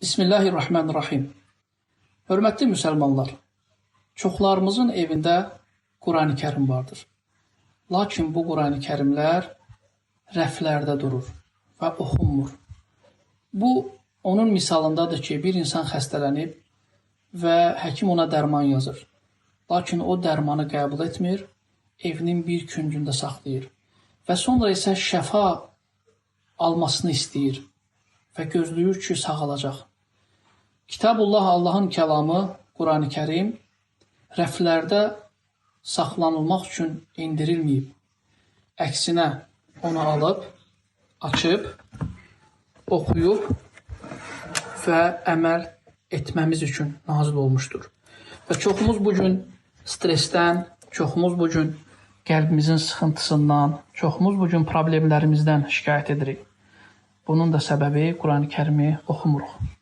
Bismillahirrahmanirrahim. Hörmətli müsəlmanlar, çoxlarımızın evində Qurani Kərim vardır. Lakin bu Qurani Kərimlər rəflərdə durur və oxunmur. Bu, onun misalındadır ki, bir insan xəstələnib və həkim ona dərman yazır. Lakin o dərmanı qəbul etmir, evinin bir küncündə saxlayır və sonra isə şəfa almasını istəyir və gözləyir ki, sağalacaq. Kitabullah, Allahın kəlamı, Qurani Kərim rəflərdə saxlanılmaq üçün indirilməyib. Əksinə, onu alıb, açıb, oxuyub və əməl etməmiz üçün nazil olmuşdur. Və çoxumuz bugün stresdən, çoxumuz bugün qəlbimizin sıxıntısından, çoxumuz bugün problemlərimizdən şikayət edirik. Bunun da səbəbi Qurani Kərimi oxumuruq.